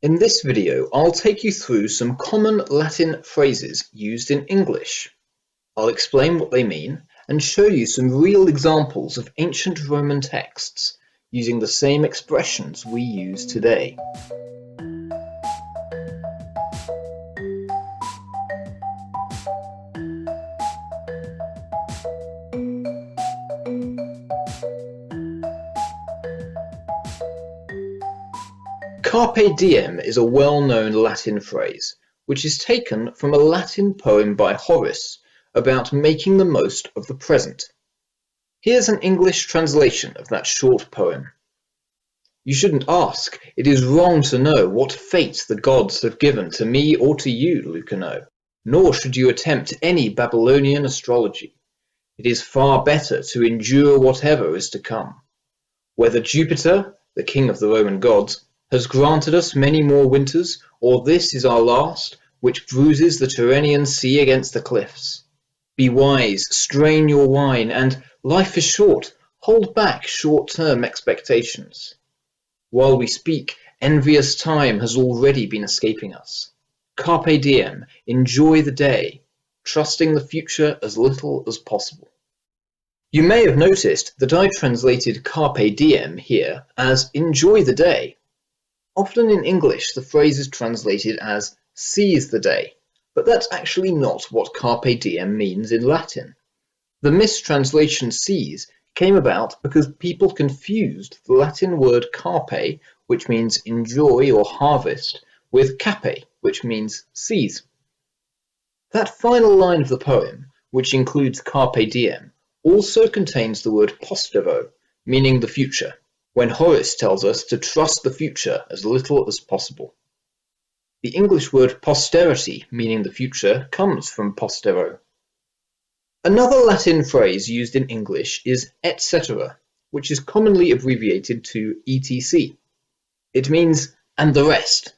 In this video, I'll take you through some common Latin phrases used in English. I'll explain what they mean and show you some real examples of ancient Roman texts using the same expressions we use today. Carpe diem is a well-known Latin phrase, which is taken from a Latin poem by Horace about making the most of the present. Here's an English translation of that short poem. You shouldn't ask, it is wrong to know what fate the gods have given to me or to you, Lucano, nor should you attempt any Babylonian astrology. It is far better to endure whatever is to come. Whether Jupiter, the king of the Roman gods, has granted us many more winters, or this is our last, which bruises the Tyrrhenian sea against the cliffs. Be wise, strain your wine, and life is short, hold back short-term expectations. While we speak, envious time has already been escaping us. Carpe diem, enjoy the day, trusting the future as little as possible. You may have noticed that I translated carpe diem here as enjoy the day. Often in English, the phrase is translated as seize the day, but that's actually not what carpe diem means in Latin. The mistranslation seize came about because people confused the Latin word carpe, which means enjoy or harvest, with cape, which means seize. That final line of the poem, which includes carpe diem, also contains the word postero, meaning the future, when Horace tells us to trust the future as little as possible. The English word posterity, meaning the future, comes from postero. Another Latin phrase used in English is etc., which is commonly abbreviated to etc. It means and the rest.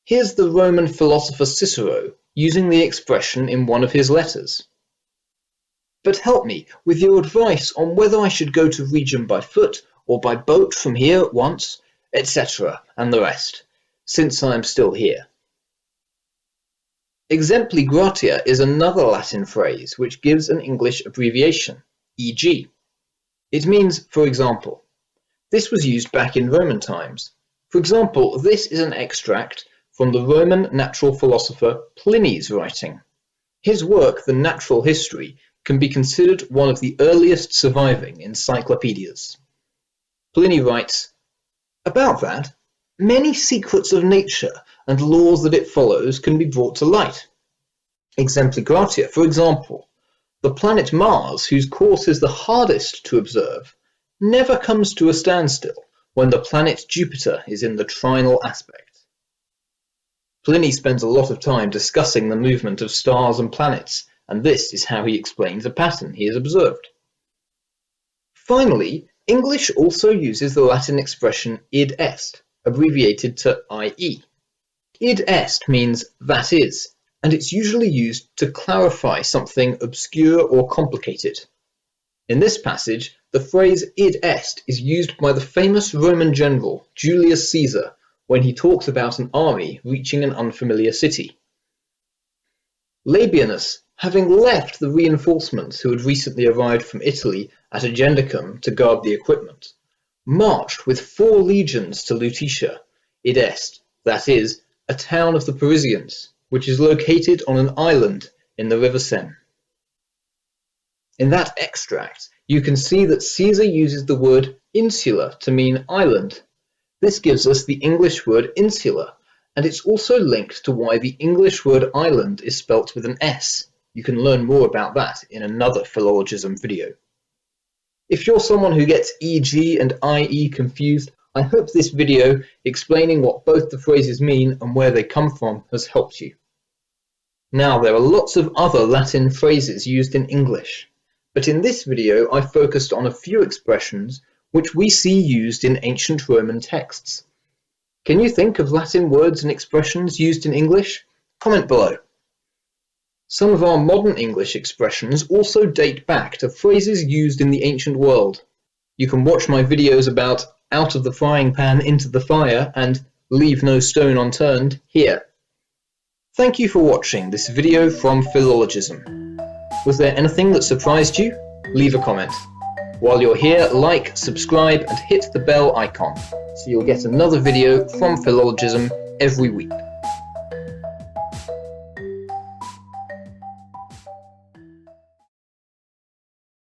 Here's the Roman philosopher Cicero using the expression in one of his letters. But help me with your advice on whether I should go to Rhegium by foot or by boat from here at once, etc., and the rest, since I am still here. Exempli gratia is another Latin phrase which gives an English abbreviation, e.g. It means, for example. This was used back in Roman times. For example, this is an extract from the Roman natural philosopher Pliny's writing. His work, The Natural History, can be considered one of the earliest surviving encyclopedias. Pliny writes, about that, many secrets of nature and laws that it follows can be brought to light. Exempli gratia, for example, the planet Mars, whose course is the hardest to observe, never comes to a standstill when the planet Jupiter is in the trinal aspect. Pliny spends a lot of time discussing the movement of stars and planets, and this is how he explains a pattern he has observed. Finally, English also uses the Latin expression id est, abbreviated to ie. Id est means that is, and it's usually used to clarify something obscure or complicated. In this passage, the phrase id est is used by the famous Roman general Julius Caesar when he talks about an army reaching an unfamiliar city. Labienus, having left the reinforcements who had recently arrived from Italy at Agendicum to guard the equipment, marched with 4 legions to Lutetia, id est, that is, a town of the Parisians, which is located on an island in the River Seine. In that extract, you can see that Caesar uses the word insula to mean island. This gives us the English word insula, and it's also linked to why the English word island is spelt with an S. You can learn more about that in another Philologism video. If you're someone who gets EG and IE confused, I hope this video explaining what both the phrases mean and where they come from has helped you. Now, there are lots of other Latin phrases used in English, but in this video I focused on a few expressions which we see used in ancient Roman texts. Can you think of Latin words and expressions used in English? Comment below. Some of our modern English expressions also date back to phrases used in the ancient world. You can watch my videos about out of the frying pan into the fire and leave no stone unturned here. Thank you for watching this video from Philologism. Was there anything that surprised you? Leave a comment. While you're here, like, subscribe and hit the bell icon so you'll get another video from Philologism every week.